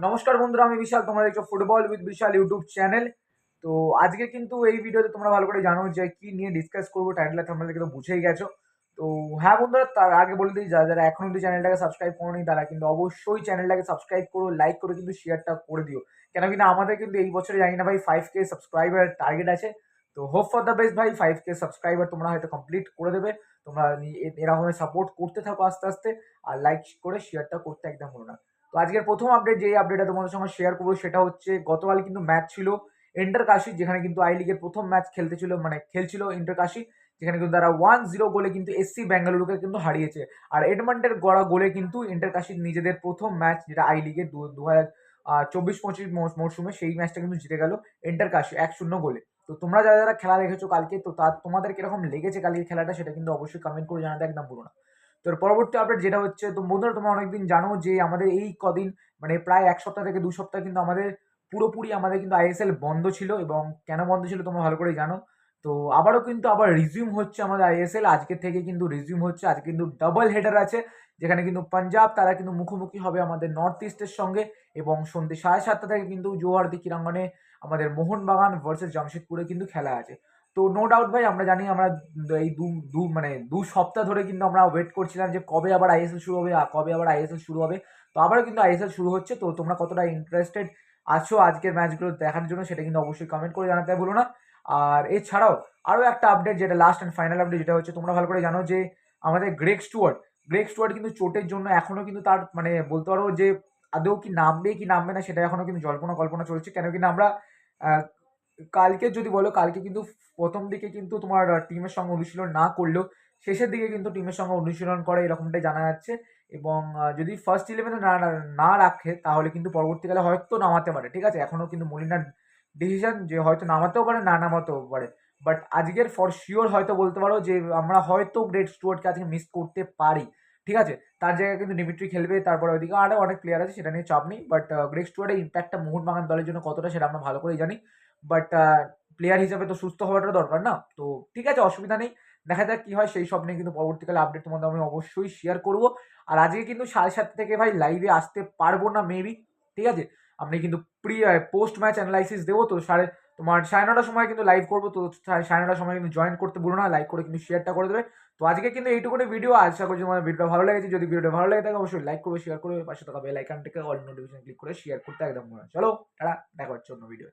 নমস্কার বন্ধুরা, আমি বিশাল, তোমরা দেখছো football with Bishal YouTube channel. তো আজকে কিন্তু এই ভিডিওতে তোমরা ভালো করে জানো যে কি নিয়ে ডিসকাস করবো, টাইটেল থাম্বনেল থেকে তো বুঝেই গেছো। তো হ্যাঁ বন্ধুরা, তার আগে বলে দিই, যারা যারা এখন অব্দি চ্যানেলটাকে সাবস্ক্রাইব করোনি তারা কিন্তু অবশ্যই চ্যানেলটাকে সাবস্ক্রাইব করো, লাইক করে কিন্তু শেয়ারটা করে দিও। কেন কিনা আমাদের কিন্তু এই বছরে জানি না ভাই 5K সাবস্ক্রাইবার টার্গেট আছে। তো হোপ ফর দ্য বেস্ট ভাই, 5K সাবস্ক্রাইবার তোমরা হয়তো কমপ্লিট করে দেবে। তোমরা এরকম সাপোর্ট করতে থাকো আস্তে আস্তে, আর লাইক করে শেয়ারটা করতে একদম ভুলো না। তো আজকের প্রথম আপডেট, যেই আপডেটটা তোমাদের সঙ্গে শেয়ার করবো সেটা হচ্ছে, গতকাল কিন্তু ম্যাচ ছিল ইন্টার কাশি, যেখানে কিন্তু আই লিগের প্রথম ম্যাচ খেলছিল ইন্টার কাশি, যেখানে কিন্তু তারা 1-0 গোলে কিন্তু এসসি বেঙ্গালুরুকে কিন্তু হারিয়েছে। আর এডমন্ডের গড়া গোলে কিন্তু ইন্টার কাশি নিজেদের প্রথম ম্যাচ, যেটা আই লিগের 2024-25 মরশুমে, সেই ম্যাচটা কিন্তু জিতে গেল ইন্টার কাশি 1-0 গোলে। তো তোমরা যারা যারা খেলা দেখেছো কালকে, তো তোমাদের কিরকম লেগেছে কালকে খেলাটা, সেটা কিন্তু অবশ্যই কমেন্ট করে জানাতে একদম ভুলো না। তো পরবর্তী আপডেট যেটা হচ্ছে, তো বন্ধুরা তোমরা অনেকদিন জানো যে আমাদের এই কদিন, মানে প্রায় 1 সপ্তাহ থেকে 2 সপ্তাহ কিন্তু আমাদের পুরোপুরি আমাদের কিন্তু আইএসএল বন্ধ ছিল, এবং কেন বন্ধ ছিল তোমরা ভালো করে জানো। তো আবারও কিন্তু আবার রিজিউম হচ্ছে আমাদের আইএসএল, আজকে থেকে কিন্তু রিজিউম হচ্ছে। আজকে কিন্তু ডাবল হেডার আছে, যেখানে কিন্তু পাঞ্জাব তারা কিন্তু মুখোমুখি হবে আমাদের নর্থ ইস্টের সঙ্গে, এবং সন্ধ্যে 7:30 থেকে কিন্তু জোহরদি ক্রীড়াঙ্গনে আমাদের মোহনবাগান ভার্সেস জামশেদপুরে কিন্তু খেলা আছে। তো নো ডাউট ভাই, আমরা জানি, আমরা এই মানে 2 সপ্তাহ ধরে কিন্তু আমরা ওয়েট করছিলাম যে কবে আবার আইএসএল শুরু হবে, কবে আবার আইএসএল শুরু হবে। তো আবারও কিন্তু আইএসএল শুরু হচ্ছে। তো তোমরা কতটা ইন্টারেস্টেড আছো আজকের ম্যাচগুলো দেখার জন্য, সেটা কিন্তু অবশ্যই কমেন্ট করে জানাতে ভুলো না। আর এছাড়াও আরও একটা আপডেট, যেটা লাস্ট অ্যান্ড ফাইনাল আপডেট, যেটা হচ্ছে তোমরা ভালো করে জানো যে আমাদের গ্রেগ স্টুয়ার্ট কিন্তু চোটের জন্য এখনো কিন্তু তার, মানে বলতে পারো যে আদৌ কি নামবে কি নামবে না, সেটা এখনো কিন্তু জল্পনা কল্পনা চলছে। কেন কিনা আমরা আহ, কালকে যদি বলো, কালকে কিন্তু প্রথম দিকে কিন্তু তোমার টিমের সঙ্গে অনুশীলন না করলেও শেষের দিকে কিন্তু টিমের সঙ্গে অনুশীলন করে, এরকমটাই জানা যাচ্ছে। এবং যদি ফার্স্ট ইলেভেনে না রাখে, তাহলে কিন্তু পরবর্তীকালে হয়তো নামাতে পারে। ঠিক আছে, এখনো কিন্তু মলিনার ডিসিশন যে হয়তো নামাতেও পারে, না নামাতেও পারে। বাট আজকের ফর শিওর হয়তো বলতে পারো যে আমরা হয়তো গ্রেট স্টুয়ার্টকে আজকে মিস করতে পারি। ঠিক আছে, তার জায়গায় কিন্তু ডিমিট্রি খেলবে, তারপরে ওইদিকে আরও অনেক প্লেয়ার আছে, সেটা নিয়ে চাপ নেই। বাট গ্রেট স্টুয়ার্টের ইম্প্যাক্টটা মোহনবাগান দলের জন্য কতটা, সেটা আমরা ভালো করেই জানি। বাট প্লেয়ার হিসেবে তো সুস্থ হওয়াটা দরকার না। তো ঠিক আছে, অসুবিধা নেই, দেখা যাক কি হয়। সেই সব নিয়ে কিন্তু পরবর্তীকালে আপডেট তোমাদের আমি অবশ্যই শেয়ার করব। আর আজকে কিন্তু 7:30 থেকে ভাই লাইভে আসতে পারবো না মেবি। ঠিক আছে, আমি কিন্তু পোস্ট ম্যাচ অ্যানালাইসিস দেবো। তো তোমার 9:30 সময় কিন্তু লাইভ করবো। তো 9:30 সময় কিন্তু জয়েন করতে ভুলো না, লাইক করে কিন্তু শেয়ারটা করে দেবে। তো আজকে কিন্তু এইটুকুনি ভিডিও, আশা করছি তোমাদের ভিডিওটা ভালো লেগেছে। যদি ভিডিওটা ভালো লেগে থাকে অবশ্যই লাইক করবে, শেয়ার করবে, পাশে থাকা বেল আইকনটিকে অল নোটিফিকেশন ক্লিক করে শেয়ার করতে একদম ভুলো না। চলো টাটা, দেখা হচ্ছে অন্য ভিডিও।